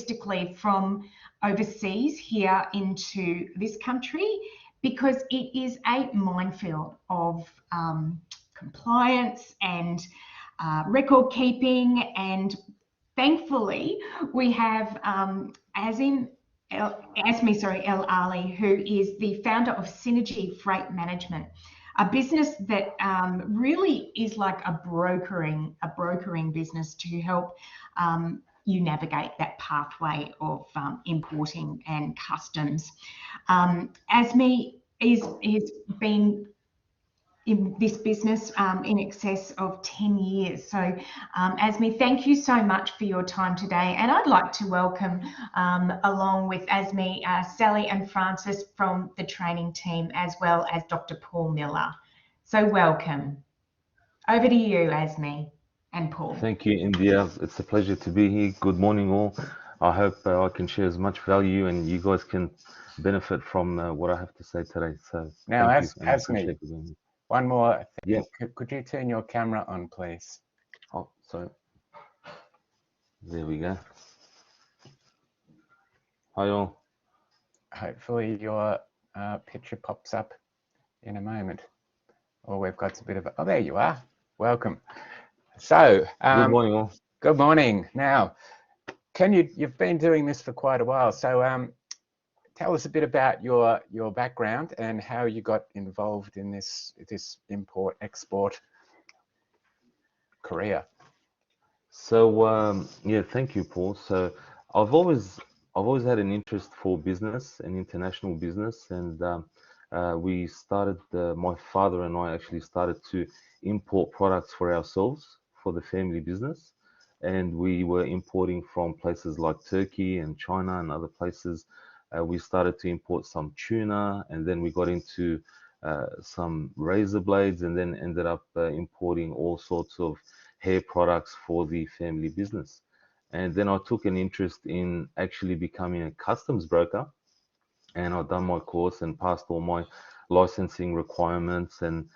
logistically from overseas here into this country, because it is a minefield of compliance and record keeping. And thankfully, we have Azmi El Ali, who is the founder of Synergy Freight Management, a business that really is like a brokering business to help you navigate that pathway of importing and customs. Azmi has been in this business in excess of 10 years. So Azmi, thank you so much for your time today. And I'd like to welcome, along with Azmi, Sally and Francis from the training team, as well as Dr. Paul Miller. So welcome. Over to you, Azmi and Paul. Thank you, India. It's a pleasure to be here. Good morning, all. I hope I can share as much value and you guys can benefit from what I have to say today. So now, Azmi, one more thing. Yeah. Could you turn your camera on, please? Oh, sorry. There we go. Hi, all. Hopefully your picture pops up in a moment. Or we've got a bit of a... Oh, there you are. Welcome. So, good morning, all. Good morning. Now, you've been doing this for quite a while. So, tell us a bit about your background and how you got involved in this import-export career. So yeah, thank you, Paul. So I've always had an interest for business and international business, and we started. My father and I actually started to import products for ourselves for the family business, and we were importing from places like Turkey and China and other places. We started to import some tuna, and then we got into some razor blades, and then ended up importing all sorts of hair products for the family business. And then I took an interest in actually becoming a customs broker, and I've done my course and passed all my licensing requirements, and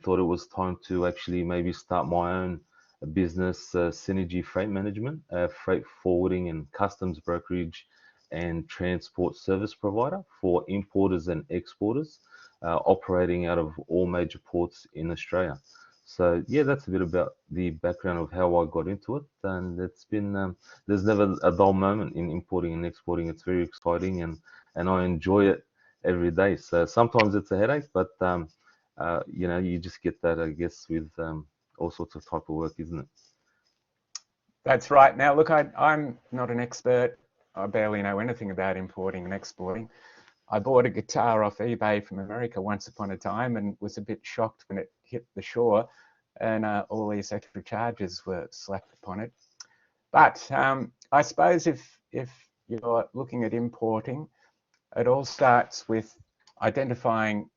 thought it was time to actually maybe start my own business, Synergy Freight Management, freight forwarding and customs brokerage and transport service provider for importers and exporters, operating out of all major ports in Australia. So yeah, that's a bit about the background of how I got into it, and it's been there's never a dull moment in importing and exporting. It's very exciting, and I enjoy it every day. So sometimes it's a headache, but you know, you just get that, I guess, with all sorts of type of work, isn't it? That's right. Now, look, I'm not an expert. I barely know anything about importing and exporting. I bought a guitar off eBay from America once upon a time and was a bit shocked when it hit the shore and all these extra charges were slapped upon it. But I suppose if you're looking at importing, it all starts with identifying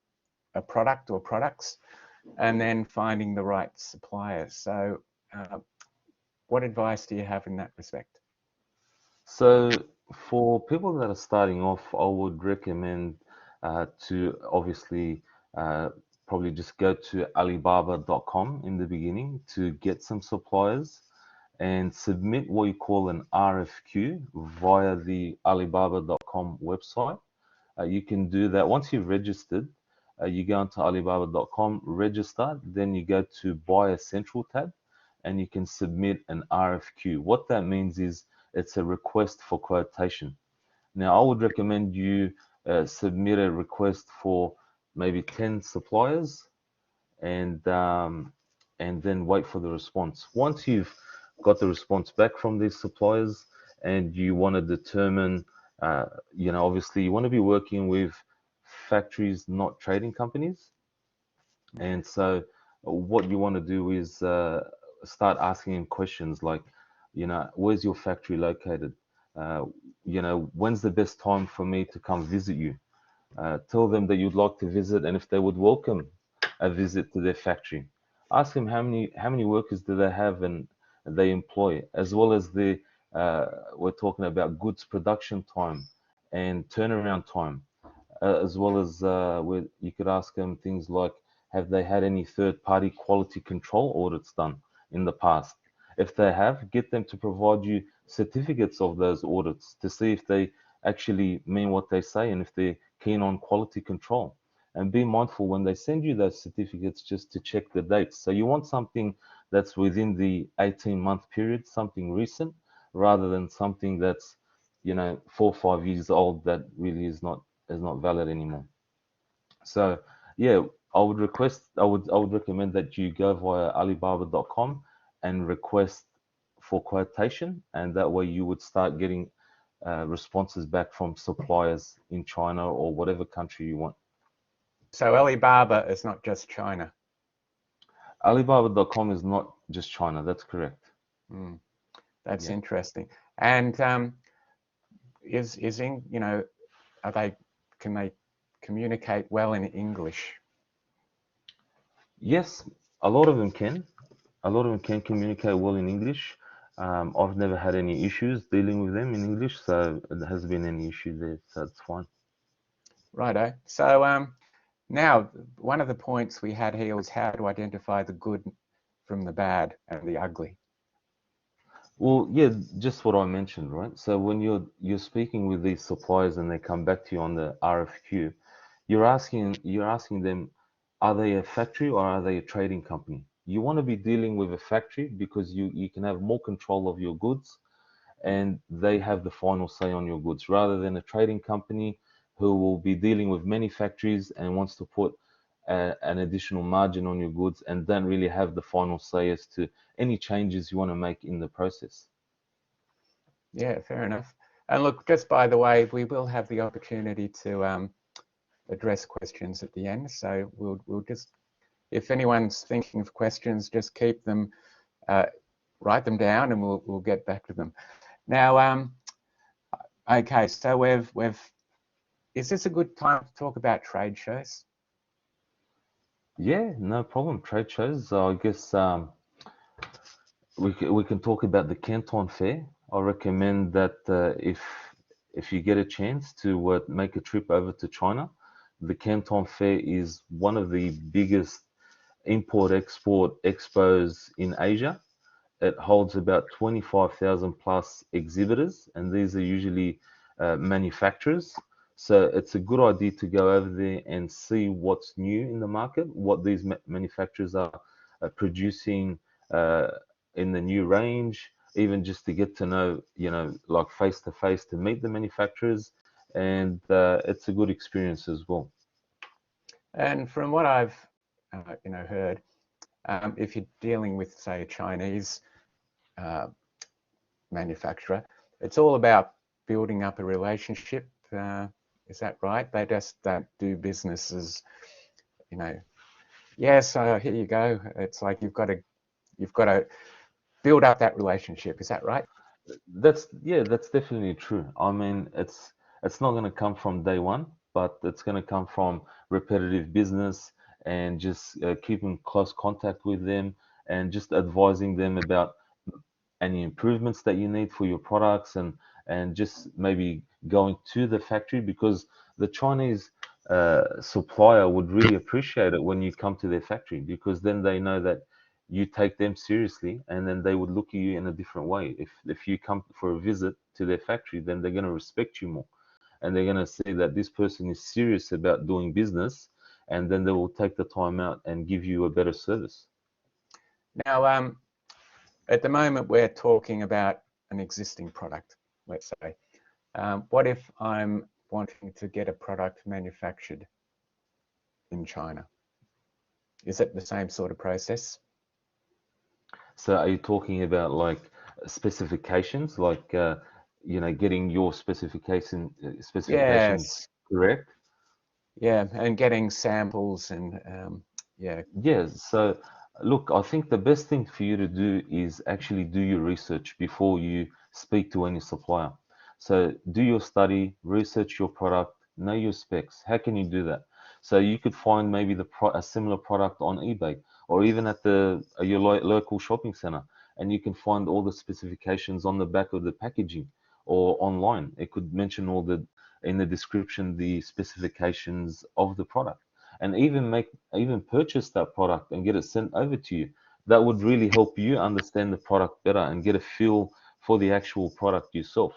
a product or products and then finding the right suppliers. So what advice do you have in that respect? So for people that are starting off, I would recommend to obviously probably just go to Alibaba.com in the beginning to get some suppliers and submit what you call an RFQ via the Alibaba.com website. You can do that once you've registered. You go onto Alibaba.com, register, then you go to Buy Essential tab, and you can submit an RFQ. What that means is it's a request for quotation. Now, I would recommend you submit a request for maybe 10 suppliers, and then wait for the response. Once you've got the response back from these suppliers, and you want to determine, you know, obviously you want to be working with factories, not trading companies. And so what you want to do is start asking them questions like, you know, where's your factory located? You know, when's the best time for me to come visit you? Tell them that you'd like to visit, and if they would welcome a visit to their factory. Ask them how many workers do they have and they employ, as well as the we're talking about goods production time and turnaround time, as well as where you could ask them things like, have they had any third-party quality control audits done in the past? If they have, get them to provide you certificates of those audits to see if they actually mean what they say and if they're keen on quality control. And be mindful when they send you those certificates just to check the dates. So you want something that's within the 18-month period, something recent, rather than something that's, 4 or 5 years old that really is not valid anymore. So yeah, I would recommend that you go via Alibaba.com and request for quotation, and that way you would start getting responses back from suppliers in China or whatever country you want. So Alibaba is not just China. Alibaba.com is not just China. That's correct. That's Yeah. interesting. And can they communicate well in English? Yes, a lot of them can. A lot of them can communicate well in English. I've never had any issues dealing with them in English, so it hasn't been any issue there, so it's fine. Righto. So now, one of the points we had here was how to identify the good from the bad and the ugly. Well, yeah, just what I mentioned, right? So when you're speaking with these suppliers and they come back to you on the RFQ, you're asking them, are they a factory or are they a trading company? You want to be dealing with a factory because you can have more control of your goods and they have the final say on your goods rather than a trading company who will be dealing with many factories and wants to put an additional margin on your goods and don't really have the final say as to any changes you want to make in the process. Yeah, fair enough. And look, just by the way, we will have the opportunity to address questions at the end. So we'll just, if anyone's thinking of questions, just keep them, write them down, and we'll get back to them. Now, okay, so is this a good time to talk about trade shows? Yeah, no problem. Trade shows. I guess we can talk about the Canton Fair. I recommend that if you get a chance to make a trip over to China, the Canton Fair is one of the biggest import-export expos in Asia. It holds about 25,000 plus exhibitors, and these are usually manufacturers. So it's a good idea to go over there and see what's new in the market, what these manufacturers are producing uh, in the new range, even just to get to know, like face to face to meet the manufacturers, and it's a good experience as well. And from what I've heard, if you're dealing with, say, a Chinese manufacturer, it's all about building up a relationship. Is that right? They just don't do business as, yes, here you go. It's like you've got to build up that relationship. Is that right? That's definitely true. I mean, it's not going to come from day one, but it's going to come from repetitive business and just keeping close contact with them and just advising them about any improvements that you need for your products and just maybe going to the factory because the Chinese supplier would really appreciate it when you come to their factory because then they know that you take them seriously and then they would look at you in a different way. If you come for a visit to their factory, then they're going to respect you more and they're going to see that this person is serious about doing business and then they will take the time out and give you a better service. Now, at the moment, we're talking about an existing product, let's say. What if I'm wanting to get a product manufactured in China? Is it the same sort of process? So are you talking about like specifications, like getting your specifications Yes. correct? Yeah, and getting samples and yeah. Yes. So look, I think the best thing for you to do is actually do your research before you speak to any supplier. So do your study, research your product, know your specs. How can you do that? So you could find maybe a similar product on eBay or even at your local shopping center, and you can find all the specifications on the back of the packaging or online. It could mention in the description the specifications of the product, and even purchase that product and get it sent over to you. that would really help you understand the product better and get a feel for the actual product yourself.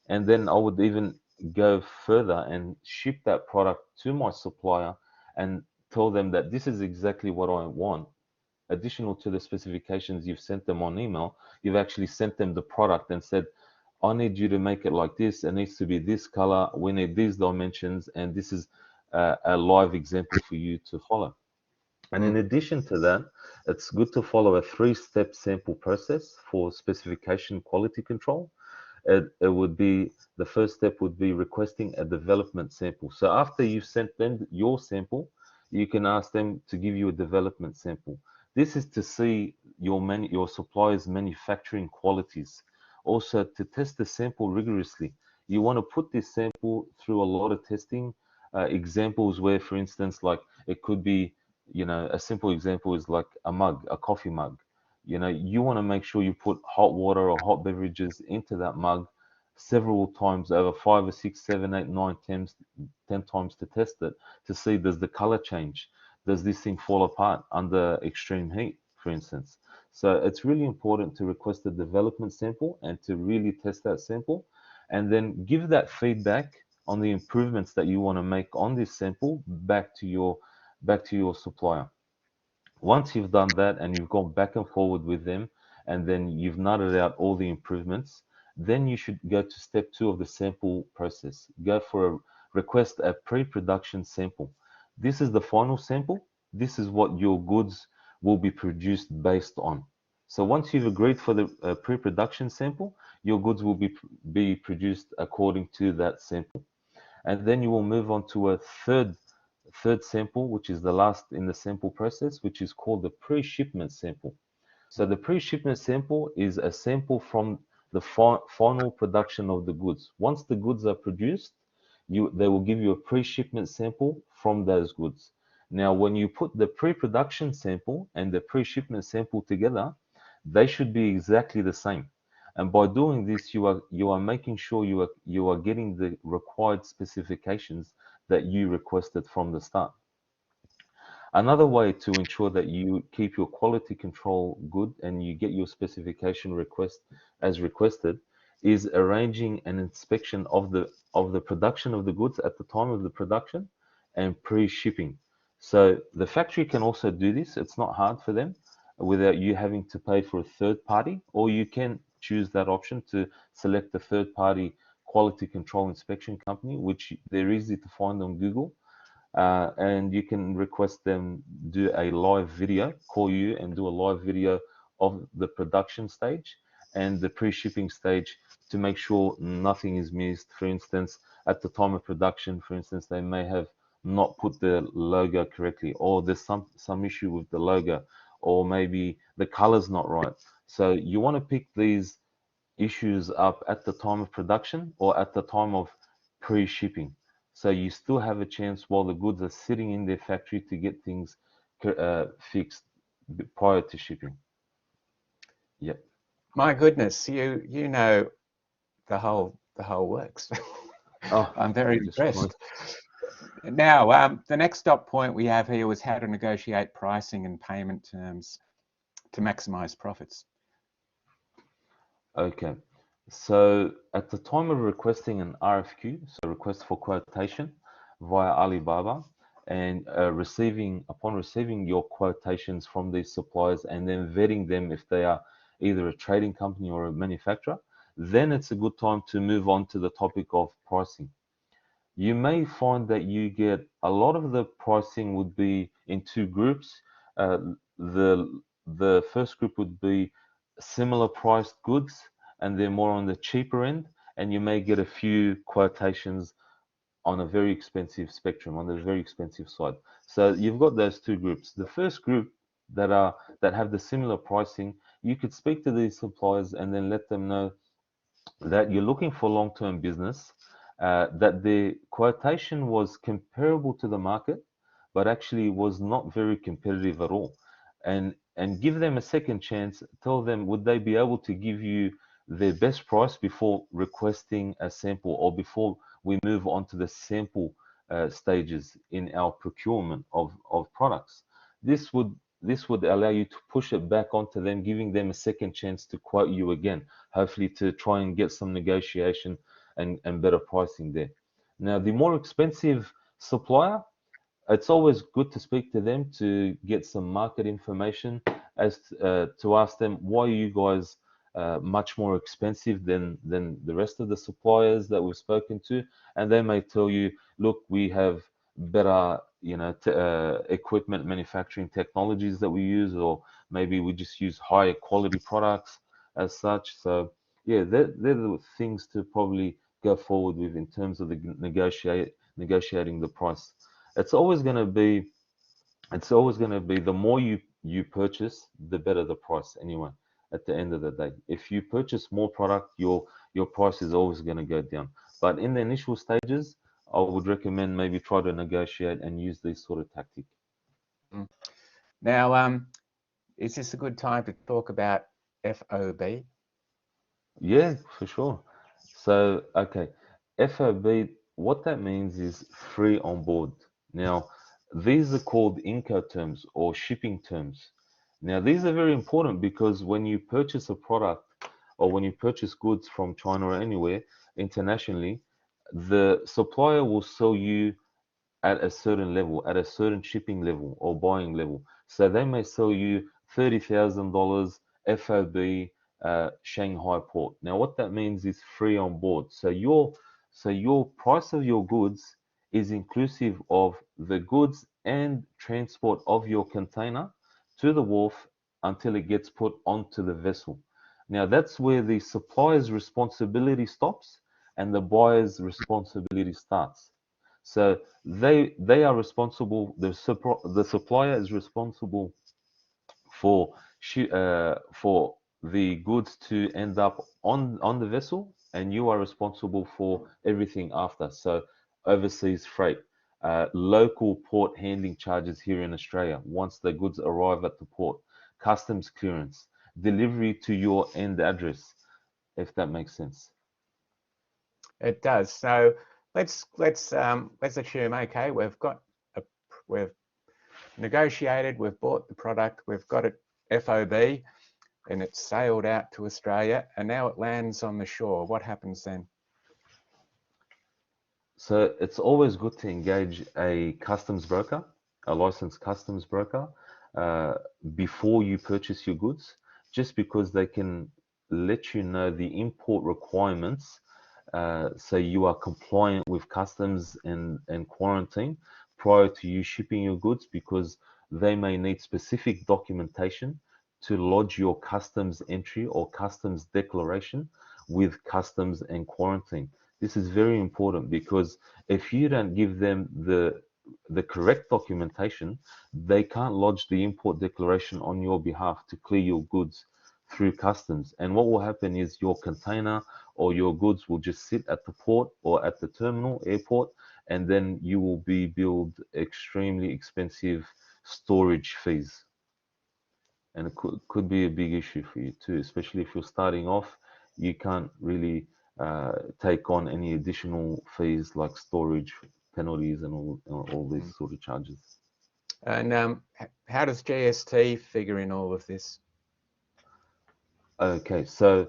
And then I would even go further and ship that product to my supplier and tell them that this is exactly what I want. Additional to the specifications you've sent them on email, you've actually sent them the product and said, I need you to make it like this. It needs to be this color. We need these dimensions. And this is a live example for you to follow. And in addition to that, it's good to follow a 3-step sample process for specification quality control. It would be, the first step would be requesting a development sample. So after you've sent them your sample, you can ask them to give you a development sample. This is to see your supplier's manufacturing qualities. Also, to test the sample rigorously. You want to put this sample through a lot of testing. Examples where, for instance, like it could be, a simple example is like a mug, a coffee mug. You want to make sure you put hot water or hot beverages into that mug several times over 5 or 6, 7, 8, 9, 10 times to test it, to see, does the color change? Does this thing fall apart under extreme heat, for instance? So it's really important to request a development sample and to really test that sample, and then give that feedback on the improvements that you want to make on this sample back to your supplier. Once you've done that and you've gone back and forward with them, and then you've nutted out all the improvements, then you should go to step 2 of the sample process. Go for a request a pre-production sample. This is the final sample. This is what your goods will be produced based on. So once you've agreed for the pre-production sample, your goods will be produced according to that sample. And then you will move on to a third sample, which is the last in the sample process, which is called the pre-shipment sample. So the pre-shipment sample is a sample from the final production of the goods. Once the goods are produced, they will give you a pre-shipment sample from those goods. Now, when you put the pre-production sample and the pre-shipment sample together, they should be exactly the same. And by doing this, you are making sure you are getting the required specifications that you requested from the start. Another way to ensure that you keep your quality control good and you get your specification request as requested is arranging an inspection of the production of the goods at the time of the production and pre-shipping. So the factory can also do this. It's not hard for them without you having to pay for a third party, or you can choose that option to select a third party quality control inspection company, which they're easy to find on Google. And you can request them do a live video, call you and do a live video of the production stage and the pre-shipping stage to make sure nothing is missed. For instance, at the time of production, for instance, they may have not put the logo correctly, or there's some issue with the logo, or maybe the color's not right. So you want to pick these issues up at the time of production or at the time of pre-shipping. So you still have a chance while the goods are sitting in their factory to get things fixed prior to shipping. Yep. My goodness, you know the whole works. Oh, I'm very Jesus impressed. Christ. Now, the next stop point we have here was how to negotiate pricing and payment terms to maximize profits. Okay. So at the time of requesting an RFQ, so request for quotation via Alibaba, and upon receiving your quotations from these suppliers and then vetting them if they are either a trading company or a manufacturer, then it's a good time to move on to the topic of pricing. You may find that you get a lot of the pricing would be in 2 groups. Uh, the first group would be similar priced goods, and they're more on the cheaper end, and you may get a few quotations on a very expensive spectrum, on the very expensive side. So you've got those 2 groups. The first group that have the similar pricing, you could speak to these suppliers and then let them know that you're looking for long-term business, that the quotation was comparable to the market, but actually was not very competitive at all. And give them a second chance. Tell them, would they be able to give you their best price before requesting a sample, or before we move on to the sample stages in our procurement of products. This would this would allow you to push it back onto them, giving them a second chance to quote you again, hopefully to try and get some negotiation and better pricing there. Now, the more expensive supplier, it's always good to speak to them to get some market information as to ask them, why are you guys much more expensive than the rest of the suppliers that we've spoken to? And they may tell you, look, we have better, equipment manufacturing technologies that we use, or maybe we just use higher quality products as such. So yeah, they're the things to probably go forward with in terms of the negotiating the price. It's always going to be the more you purchase, the better the price anyway. At the end of the day, if you purchase more product, your price is always going to go down. But in the initial stages, I would recommend maybe try to negotiate and use these sort of tactic. Now, is this a good time to talk about FOB? Yeah, for sure. So, okay, FOB, what that means is free on board. Now, these are called Incoterms or shipping terms. Now, these are very important because when you purchase a product or when you purchase goods from China or anywhere internationally, the supplier will sell you at a certain level, at a certain shipping level or buying level. So they may sell you $30,000 FOB Shanghai port. Now, what that means is free on board. So your price of your goods is inclusive of the goods and transport of your container to the wharf until it gets put onto the vessel. Now, that's where the supplier's responsibility stops and the buyer's responsibility starts. So they are responsible. The supplier is responsible for for the goods to end up on the vessel, and you are responsible for everything after. So overseas freight, local port handling charges here in Australia once the goods arrive at the port, customs clearance, delivery to your end address, if that makes sense. It does. So let's assume, okay, we've negotiated, we've bought the product, we've got it FOB, and it's sailed out to Australia, and now it lands on the shore. What happens then? So it's always good to engage a customs broker, a licensed customs broker, uh, before you purchase your goods, just because they can let you know the import requirements, so you are compliant with customs and quarantine prior to you shipping your goods, because they may need specific documentation to lodge your customs entry or customs declaration with customs and quarantine. This is very important because if you don't give them the correct documentation, they can't lodge the import declaration on your behalf to clear your goods through customs. And what will happen is your container or your goods will just sit at the port or at the terminal airport, and then you will be billed extremely expensive storage fees. And it could be a big issue for you too, especially if you're starting off. You can't really take on any additional fees like storage penalties and all these sort of charges. And how does GST figure in all of this? Okay, so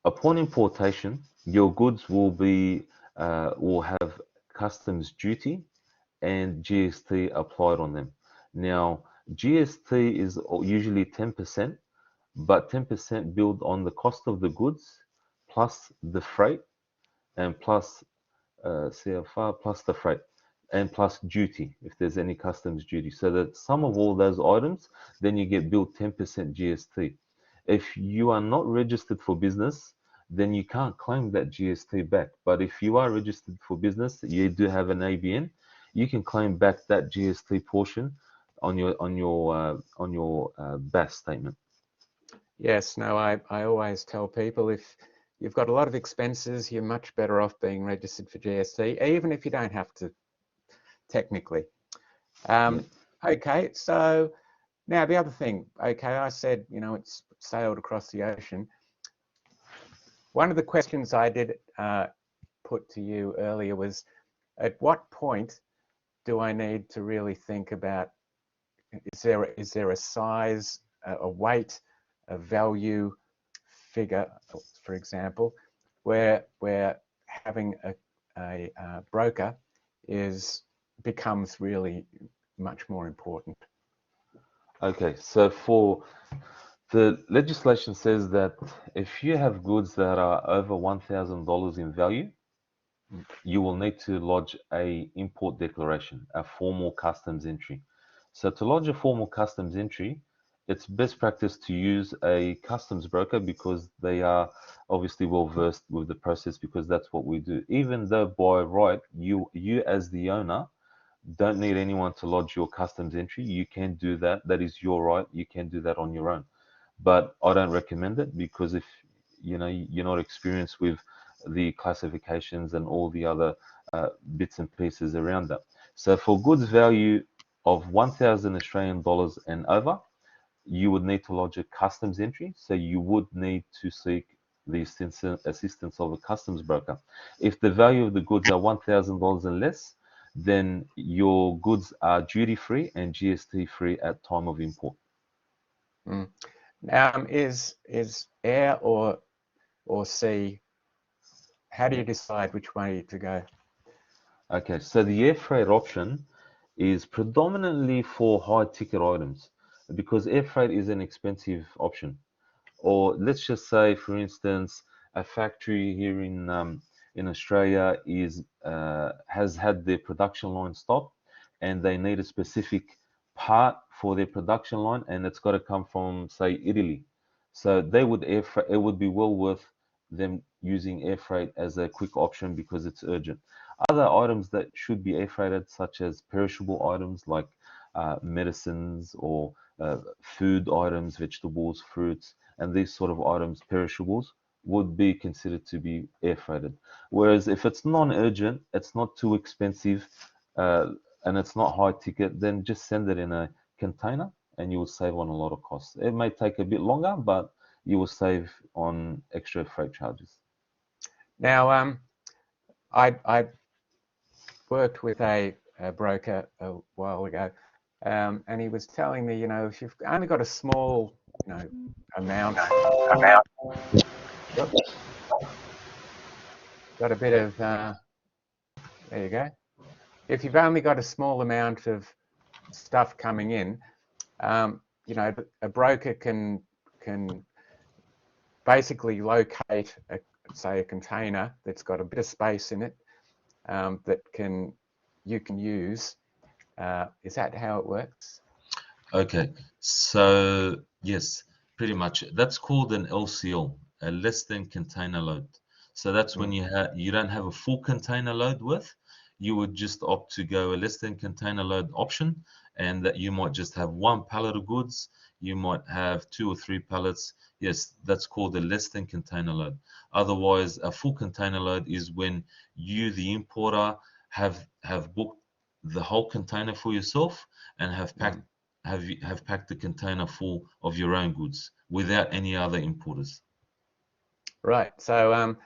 upon importation, your goods will have customs duty and GST applied on them. Now, GST is usually 10%, but 10% billed on the cost of the goods plus the freight and plus CFR plus the freight and plus duty if there's any customs duty. So that sum of all those items, then you get billed 10% GST. If you are not registered for business, then you can't claim that GST back. But if you are registered for business, you do have an ABN, you can claim back that GST portion on your BAS statement. Yes, no, I always tell people if you've got a lot of expenses, you're much better off being registered for GST, even if you don't have to technically. Okay, so now the other thing, okay, I said, it's sailed across the ocean. One of the questions I did put to you earlier was, at what point do I need to really think about is there a size, a weight, a value figure, for example, where having a broker becomes really much more important? Okay, so for the legislation says that if you have goods that are over $1,000 in value, you will need to lodge a import declaration, a formal customs entry. So to lodge a formal customs entry, it's best practice to use a customs broker because they are obviously well versed with the process, because that's what we do. Even though by right, you as the owner don't need anyone to lodge your customs entry. You can do that. That is your right. You can do that on your own. But I don't recommend it, because if you're not experienced with the classifications and all the other bits and pieces around that. So for goods value of 1,000 Australian dollars and over, you would need to lodge a customs entry. So you would need to seek the assistance of a customs broker. If the value of the goods are $1,000 and less, then your goods are duty free and GST free at time of import. Mm. Is air or sea? How do you decide which way to go? Okay, so the air freight option is predominantly for high ticket items, because air freight is an expensive option. Or let's just say, for instance, a factory here in Australia has had their production line stopped, and they need a specific part for their production line, and it's got to come from, say, Italy. So they would air freight. It would be well worth them using air freight as a quick option because it's urgent. Other items that should be air freighted, such as perishable items like medicines or food items, vegetables, fruits, and these sort of items, perishables, would be considered to be air freighted. Whereas if it's non-urgent, it's not too expensive, uh, and it's not high ticket, then just send it in a container and you will save on a lot of costs. It may take a bit longer, but you will save on extra freight charges. Now, I worked with a broker a while ago, and he was telling me, if you've only got a small, amount, got a bit of, there you go. If you've only got a small amount of stuff coming in, a broker can basically locate, say, a container that's got a bit of space in it that you can use. Is that how it works? Okay, so yes, pretty much. That's called an LCL, a less than container load. So that's when you don't have a full container load with, you would just opt to go a less than container load option, and that you might just have one pallet of goods, you might have 2 or 3 pallets. Yes, that's called a less than container load. Otherwise, a full container load is when you, the importer, have booked the whole container for yourself and have packed the container full of your own goods without any other importers. Right. So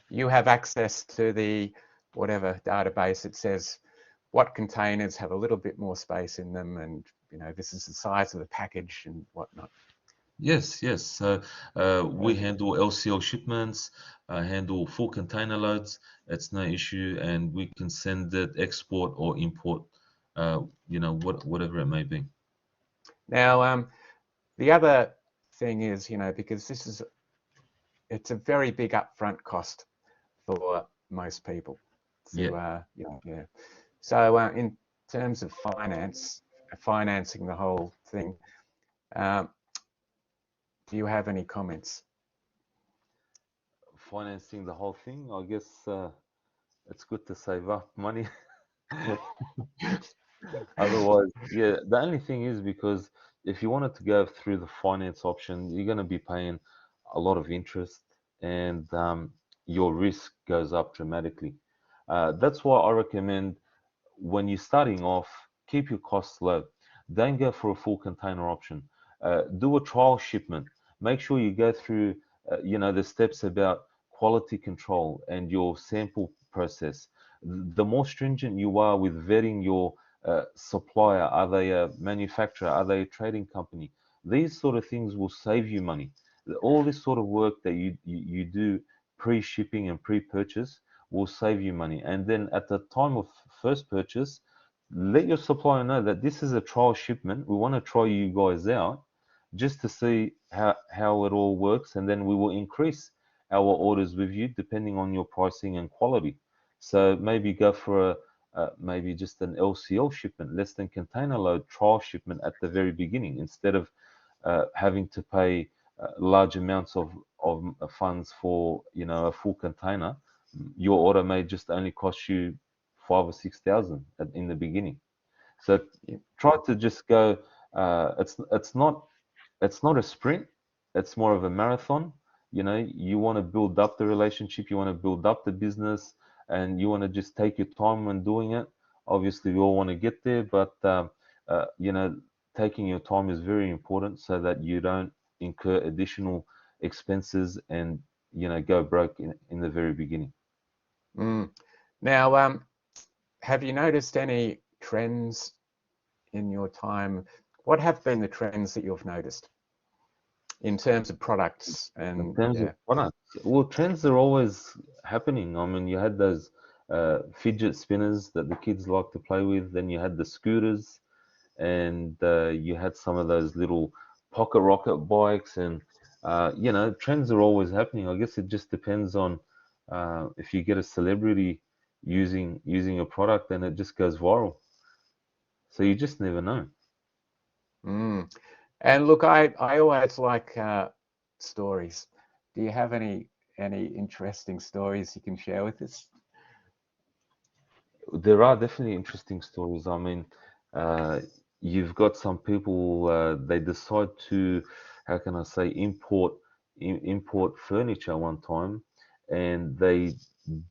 you have access to the whatever database that says what containers have a little bit more space in them, and this is the size of the package and whatnot. Yes, yes. So we handle LCL shipments, handle full container loads. It's no issue, and we can send it export or import, whatever it may be. Now, the other thing is, because it's a very big upfront cost for most people. Yeah. Yeah. So in terms of financing the whole thing, do you have any comments? Financing the whole thing, I guess it's good to save up money. Otherwise, yeah, the only thing is, because if you wanted to go through the finance option, you're going to be paying a lot of interest, and your risk goes up dramatically. That's why I recommend, when you're starting off, keep your costs low. Don't go for a full container option. Do a trial shipment. Make sure you go through, the steps about quality control and your sample process. The more stringent you are with vetting your a supplier? Are they a manufacturer? Are they a trading company? These sort of things will save you money. All this sort of work that you do pre-shipping and pre-purchase will save you money. And then at the time of first purchase, let your supplier know that this is a trial shipment. We want to try you guys out just to see how it all works, and then we will increase our orders with you depending on your pricing and quality. So maybe go for maybe just an LCL shipment, less than container load trial shipment at the very beginning, instead of having to pay large amounts of funds for a full container. Your order may just only cost you 5 or 6 thousand in the beginning. So try to just go. It's not a sprint. It's more of a marathon. You want to build up the relationship. You want to build up the business, and you want to just take your time when doing it. Obviously, we all want to get there, but taking your time is very important so that you don't incur additional expenses and go broke in the very beginning. Now, have you noticed any trends in your time? What have been the trends that you've noticed in terms of products? And in terms of products, well, trends are always happening. I mean, you had those fidget spinners that the kids like to play with. Then you had the scooters, and you had some of those little pocket rocket bikes, and trends are always happening. I guess it just depends on if you get a celebrity using a product, then it just goes viral. So you just never know. And look, I always like stories. Do you have any interesting stories you can share with us? There are definitely interesting stories. I mean, you've got some people, they decide to, how can I say, import furniture one time, and they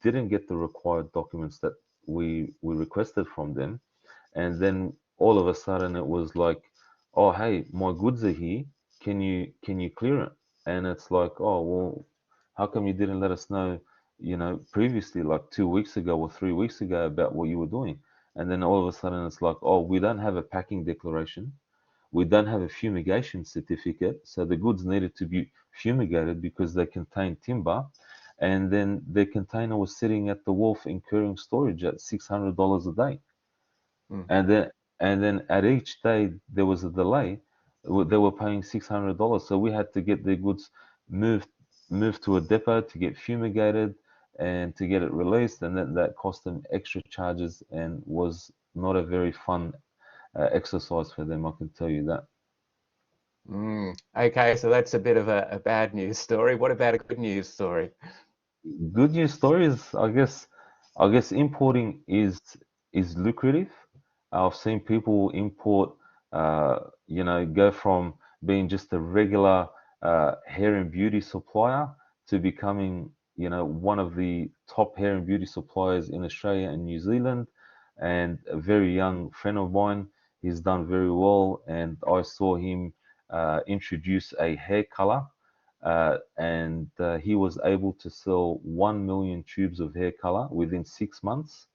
didn't get the required documents that we requested from them. And then all of a sudden it was like, oh, hey, my goods are here. Can you clear it? And it's like, oh, well, how come you didn't let us know, previously, like 2 weeks ago or 3 weeks ago, about what you were doing? And then all of a sudden it's like, oh, we don't have a packing declaration. We don't have a fumigation certificate. So the goods needed to be fumigated because they contain timber. And then the container was sitting at the wharf incurring storage at $600 a day. And then at each day there was a delay. They were paying $600, so we had to get their goods moved to a depot to get fumigated and to get it released, and that cost them extra charges and was not a very fun exercise for them, I can tell you that. Okay, so that's a bit of a bad news story. What about a good news story? Good news stories, I guess importing is lucrative. I've seen people import, go from being just a regular hair and beauty supplier to becoming, one of the top hair and beauty suppliers in Australia and New Zealand. And a very young friend of mine, he's done very well. And I saw him introduce a hair color, and he was able to sell 1 million tubes of hair color within 6 months,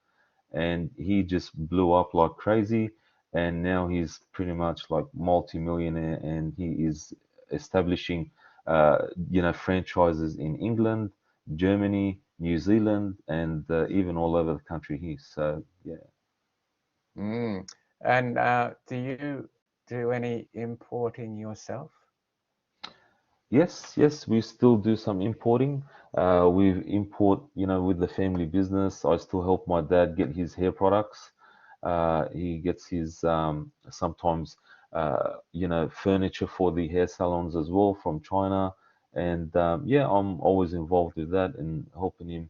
and he just blew up like crazy. And now he's pretty much like multi-millionaire, and he is establishing franchises in England, Germany, New Zealand, and even all over the country here. So yeah. And do you do any importing yourself? Yes, we still do some importing. We import, with the family business. I still help my dad get his hair products. He gets his sometimes, furniture for the hair salons as well from China. And I'm always involved with that and helping him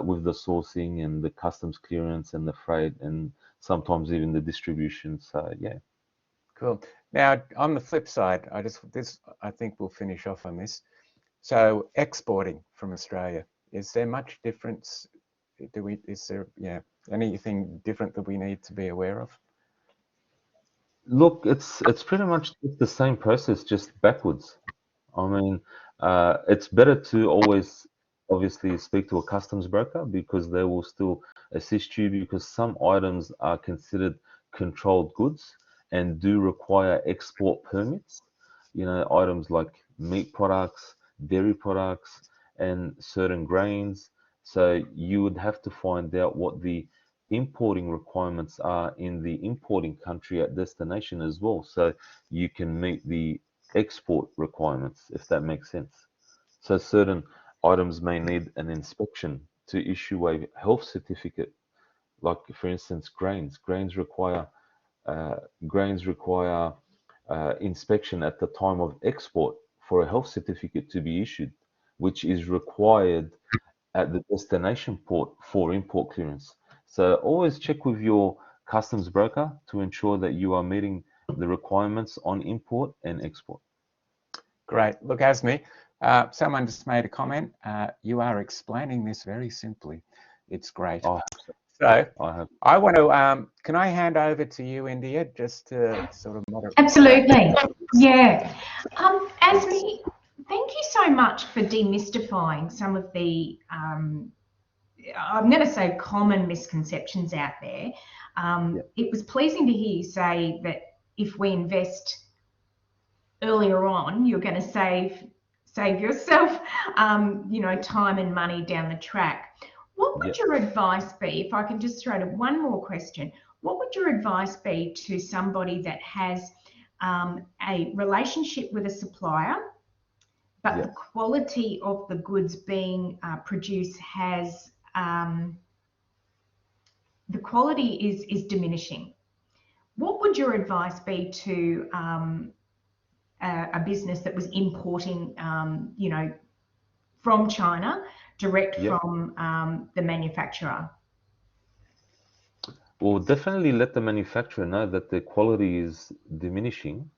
with the sourcing and the customs clearance and the freight and sometimes even the distribution. So yeah. Cool. Now, on the flip side, I think we'll finish off on this. So, exporting from Australia, is there much difference? Is there anything different that we need to be aware of? Look, it's pretty much the same process, just backwards. I mean, it's better to always obviously speak to a customs broker because they will still assist you, because some items are considered controlled goods and do require export permits. Items like meat products, dairy products, and certain grains. So you would have to find out what the importing requirements are in the importing country at destination as well, so you can meet the export requirements, if that makes sense. So certain items may need an inspection to issue a health certificate, like for instance grains. Uh, Grains require inspection at the time of export for a health certificate to be issued, which is required at the destination port for import clearance. So always check with your customs broker to ensure that you are meeting the requirements on import and export. Great. Look, Asmi, someone just made a comment. You are explaining this very simply. It's great. I So have. I want to, can I hand over to you, India, just to sort of moderate? Absolutely. Yeah. Asmi, thank you so much for demystifying some of the, I'm going to say, common misconceptions out there. It was pleasing to hear you say that if we invest earlier on, you're going to save yourself, time and money down the track. What would your advice be, if I can just throw to one more question, what would your advice be to somebody that has a relationship with a supplier, but the quality of the goods being produced has, the quality is diminishing? What would your advice be to a business that was importing, from China, direct from the manufacturer? Well, definitely let the manufacturer know that the quality is diminishing,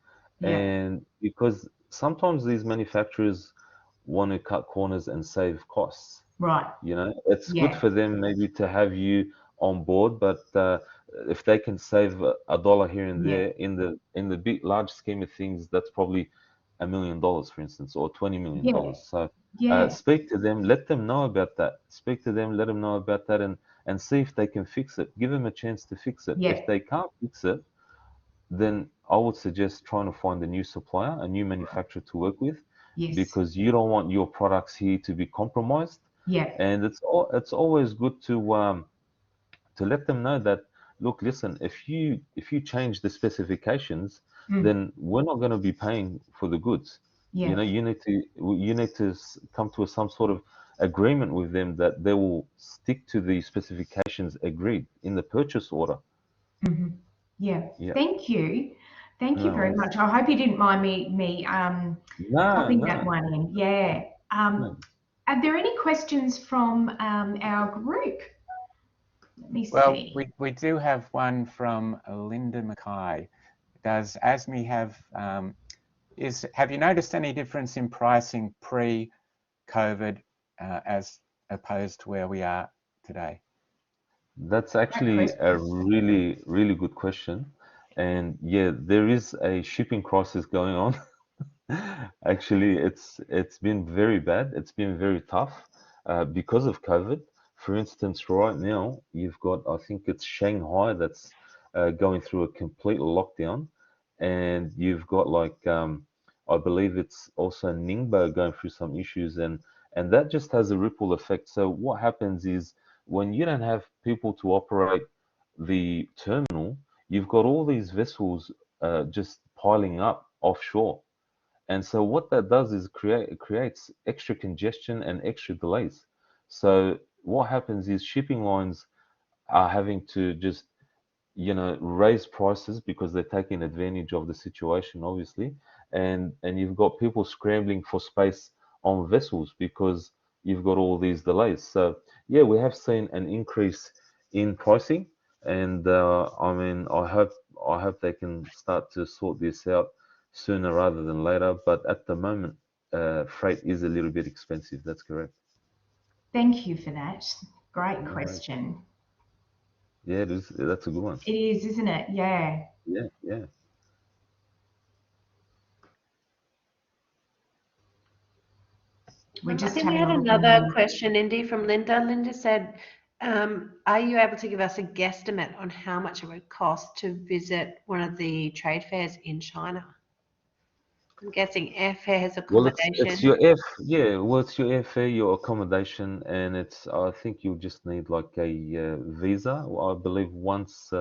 and because sometimes these manufacturers want to cut corners and save costs. Right. It's good for them maybe to have you on board, but if they can save a dollar here and there in the big large scheme of things, that's probably $1 million, for instance, or $20 million. So speak to them, let them know about that. Speak to them, let them know about that, and see if they can fix it. Give them a chance to fix it. If they can't fix it, then I would suggest trying to find a new supplier, a new manufacturer to work with, because you don't want your products here to be compromised. And it's always good to let them know that, look, listen, if you change the specifications, then we're not going to be paying for the goods. You need to come to some sort of agreement with them that they will stick to the specifications agreed in the purchase order. Thank you. Thank you very much. I hope you didn't mind me popping that one in. Are there any questions from our group? Let me see. Well, we do have one from Linda Mackay. Does ASME have you noticed any difference in pricing pre-COVID as opposed to where we are today? That's actually a really, really good question. And there is a shipping crisis going on. Actually, it's been very bad. It's been very tough because of COVID. For instance, right now, you've got, I think it's Shanghai that's going through a complete lockdown. And you've got I believe it's also Ningbo going through some issues. And that just has a ripple effect. So what happens is, when you don't have people to operate the terminal, you've got all these vessels just piling up offshore. And so what that does is creates extra congestion and extra delays. So what happens is shipping lines are having to just, raise prices because they're taking advantage of the situation, obviously. And you've got people scrambling for space on vessels because you've got all these delays. So we have seen an increase in pricing, and I hope they can start to sort this out sooner rather than later. But at the moment, freight is a little bit expensive. That's correct. Thank you for that. Great question. Yeah, it is. That's a good one. It is, isn't it? Yeah. Yeah. We're just I think we had another question, Indy, from Linda. Linda said, Are you able to give us a guesstimate on how much it would cost to visit one of the trade fairs in China? I'm guessing airfares, Well, it's accommodation. your air, yeah. Well, it's your airfare, your accommodation, and it's. I think you'll just need like a visa. I believe once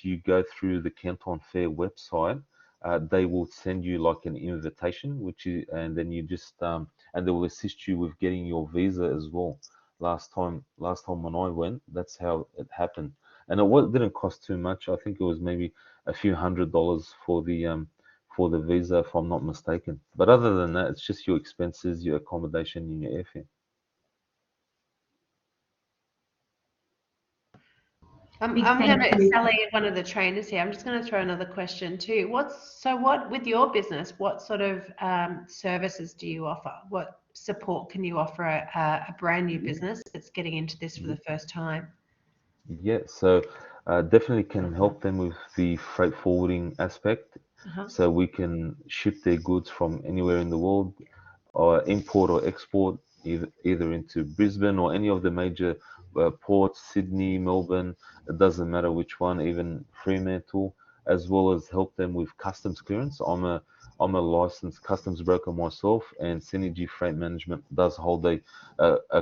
you go through the Canton Fair website, they will send you like an invitation, and then you just and they will assist you with getting your visa as well. Last time when I went, that's how it happened, and didn't cost too much. I think it was maybe a few $100 for the visa, if I'm not mistaken. But other than that, it's just your expenses, your accommodation, and your airfare. Big I'm thank going to, you. Sally, one of the trainers here. I'm just going to throw another question too. What with your business? What sort of services do you offer? What support can you offer a brand new business that's getting into this for the first time? Yeah, so definitely can help them with the freight forwarding aspect. Uh-huh. So we can ship their goods from anywhere in the world, or import or export, either into Brisbane or any of the major ports, Sydney, Melbourne, it doesn't matter which one, even Fremantle, as well as help them with customs clearance. I'm a licensed customs broker myself, and Synergy Freight Management does hold a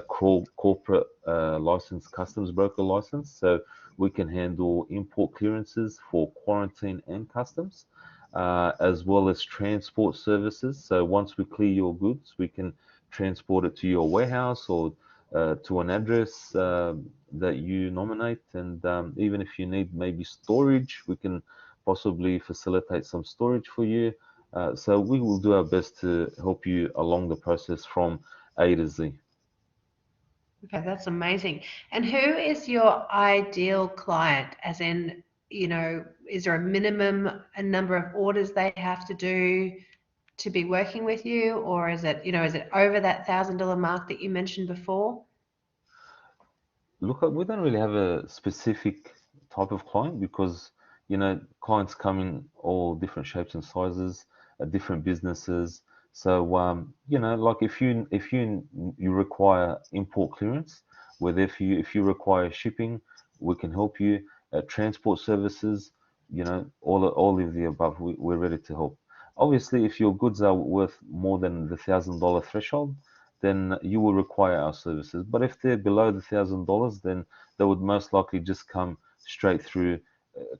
corporate licensed customs broker license, so we can handle import clearances for quarantine and customs, as well as transport services. So once we clear your goods, we can transport it to your warehouse or to an address that you nominate. And even if you need maybe storage, we can possibly facilitate some storage for you. So we will do our best to help you along the process from A to Z. Okay, that's amazing. And who is your ideal client? As in, is there a number of orders they have to do to be working with you, or is it over that $1,000 mark that you mentioned before? Look, we don't really have a specific type of client because, clients come in all different shapes and sizes, different businesses. So, like if you require import clearance, whether if you require shipping, we can help you. Transport services, all of the above, we're ready to help. Obviously, if your goods are worth more than the $1,000 threshold, then you will require our services. But if they're below the $1,000, then they would most likely just come straight through,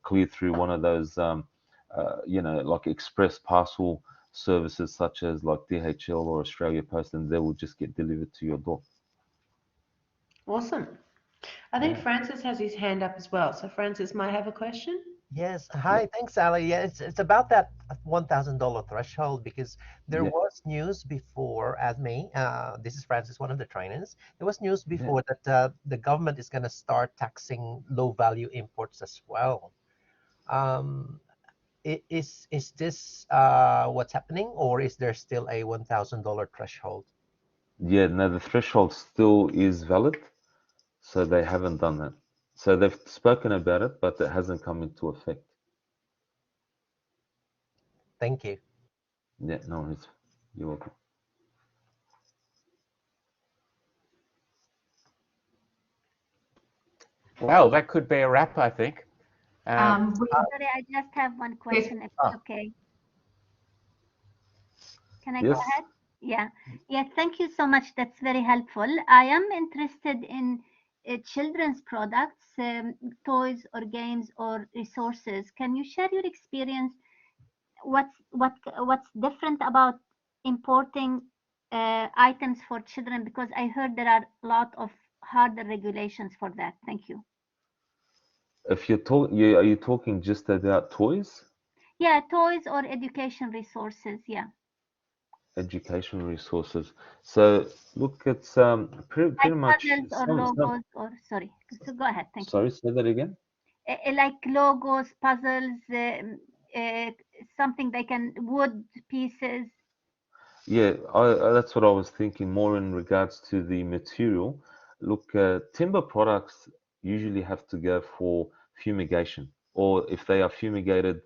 clear through one of those, like express parcel services such as like DHL or Australia Post, and they will just get delivered to your door. Awesome. I think Yeah. Francis has his hand up as well. So Francis might have a question. Yes. Yeah. Hi. Thanks, Ali. Yeah, it's about that $1,000 threshold because there Yeah. was news before, as me, this is Francis, one of the trainers. There was news Yeah. before that the government is going to start taxing low value imports as well. Um, is this what's happening, or is there still a $1,000 threshold? Yeah. No, the threshold still is valid, so they haven't done that. So they've spoken about it, but it hasn't come into effect. Thank you. Yeah. No, you're welcome. Well, that could be a wrap, I think. We, Sorry, I just have one yes, question, if it's okay. Can I go Yes. ahead? Yeah. Yeah, thank you so much. That's very helpful. I am interested in children's products, toys or games or resources. Can you share your experience? What's different about importing items for children? Because I heard there are a lot of harder regulations for that. Thank you. If are you talking just about toys? Yeah, toys or education resources. Yeah. Educational resources. So look, it's Like pretty much puzzles or logos or sorry. So go ahead. Thank you. sorry, say that again. Like logos, puzzles, something they can wood pieces. Yeah, that's what I was thinking more in regards to the material. Look, timber products usually have to go for fumigation, or if they are fumigated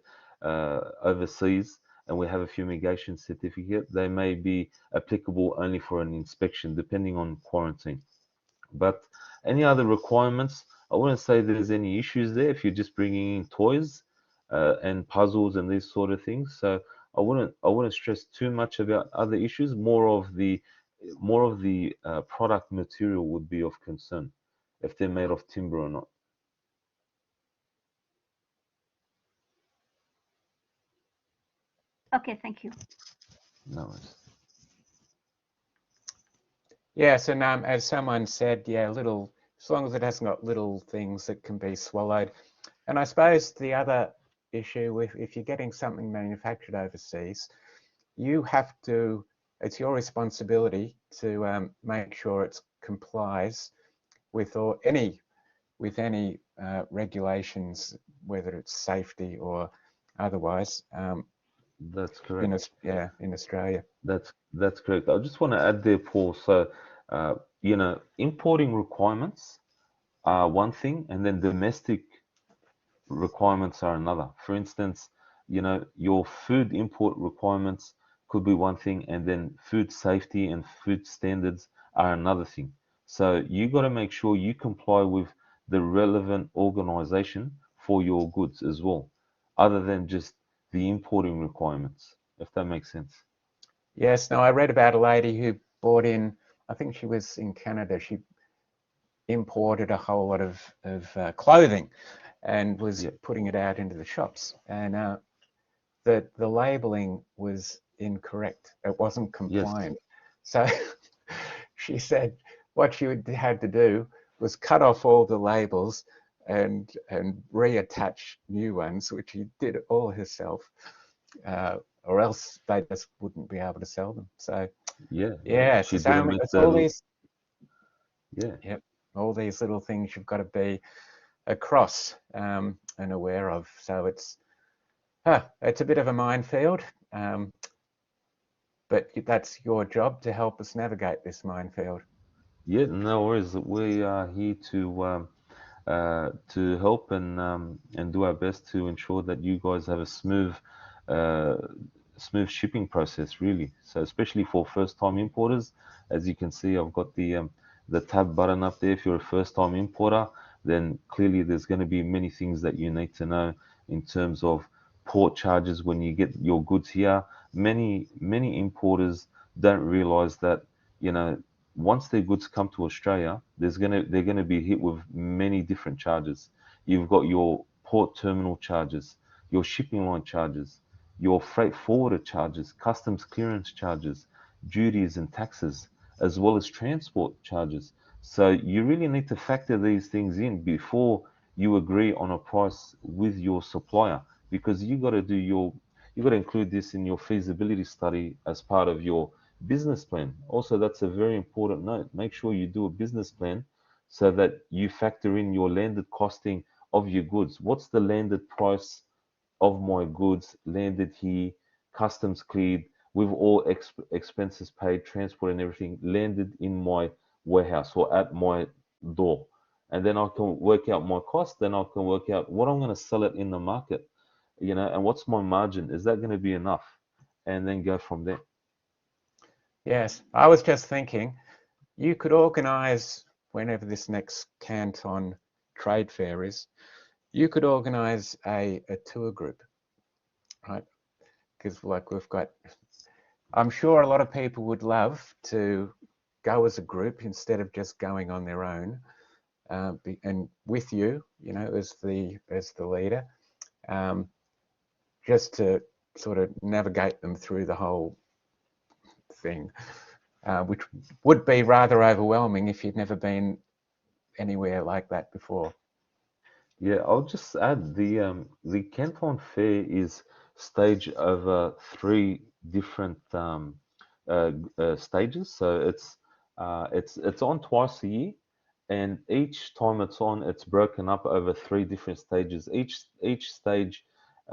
overseas and we have a fumigation certificate, they may be applicable only for an inspection, depending on quarantine. But any other requirements, I wouldn't say there's any issues there if you're just bringing in toys and puzzles and these sort of things. So I wouldn't stress too much about other issues. More of the product material would be of concern, if they're made of timber or not. Okay, thank you. No worries. Yes, and as someone said, yeah, little, as long as it hasn't got little things that can be swallowed. And I suppose the other issue with if you're getting something manufactured overseas, you have to, it's your responsibility to make sure it complies with any regulations, whether it's safety or otherwise, That's correct. in Australia. That's correct. I just want to add there, Paul. So, importing requirements are one thing, and then domestic requirements are another. For instance, your food import requirements could be one thing, and then food safety and food standards are another thing. So you got to make sure you comply with the relevant organization for your goods as well, other than just the importing requirements, if that makes sense. Yes, no, I read about a lady who bought in, I think she was in Canada, she imported a whole lot of clothing and was putting it out into the shops. And the labeling was incorrect. It wasn't compliant. So she said what she had to do was cut off all the labels and reattach new ones, which she did all herself, or else they just wouldn't be able to sell them. So yeah, She so didn't make it's all the these, yeah. yep, all these little things you've got to be across and aware of. So it's a bit of a minefield, but that's your job to help us navigate this minefield. Yeah, no worries. We are here to help and do our best to ensure that you guys have a uh, smooth shipping process, really. So especially for first-time importers, as you can see, I've got the tab button up there. If you're a first-time importer, then clearly there's going to be many things that you need to know in terms of port charges when you get your goods here. Many importers don't realize that, you know, once their goods come to Australia, they're gonna be hit with many different charges. You've got your port terminal charges, your shipping line charges, your freight forwarder charges, customs clearance charges, duties and taxes, as well as transport charges. So you really need to factor these things in before you agree on a price with your supplier, because you got to include this in your feasibility study as part of your business plan. Also, that's a very important note. Make sure you do a business plan so that you factor in your landed costing of your goods. What's the landed price of my goods landed here, customs cleared, with all expenses paid, transport and everything landed in my warehouse or at my door. And then I can work out my cost. Then I can work out what I'm going to sell it in the market, and what's my margin? Is that going to be enough? And then go from there. Yes, I was just thinking you could organise, whenever this next Canton trade fair is, you could organise a tour group, right? Because like we've got, I'm sure a lot of people would love to go as a group instead of just going on their own, and with you, as the leader, just to sort of navigate them through the whole thing, which would be rather overwhelming if you'd never been anywhere like that before. Yeah, I'll just add the Canton Fair is staged over three different stages. So it's on twice a year, and each time it's on, it's broken up over three different stages. Each stage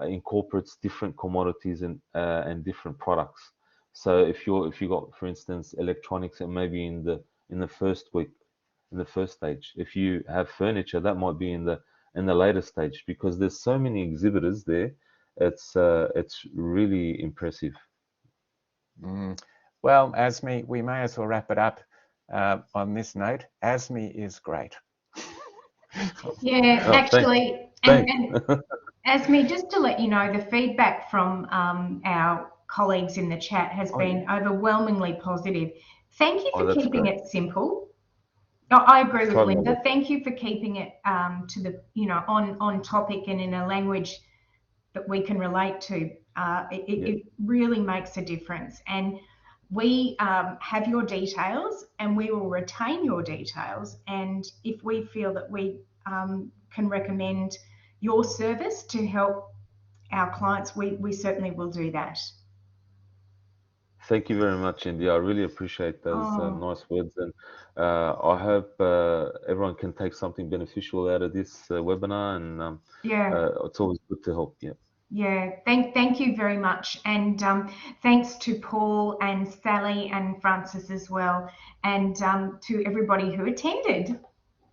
incorporates different commodities and different products. So if you got, for instance, electronics, it may be in the first week, in the first stage. If you have furniture, that might be in the later stage, because there's so many exhibitors there. It's really impressive. Well, we may as well wrap it up. on this note, ASME is great. Yeah, Oh, actually, thanks. and Asmi, just to let you know, the feedback from our colleagues in the chat has Oh, been overwhelmingly positive. Thank you Oh, for that's keeping great. it simple. I agree with Try my Linda. best. Thank you for keeping it to the, on topic and in a language that we can relate to. It really makes a difference. And we have your details and we will retain your details. And if we feel that we can recommend your service to help our clients, we certainly will do that. Thank you very much, India. I really appreciate those Oh, nice words, and I hope everyone can take something beneficial out of this webinar. And yeah. it's always good to help. Yeah. Yeah, thank you very much. And thanks to Paul and Sally and Francis as well, and to everybody who attended.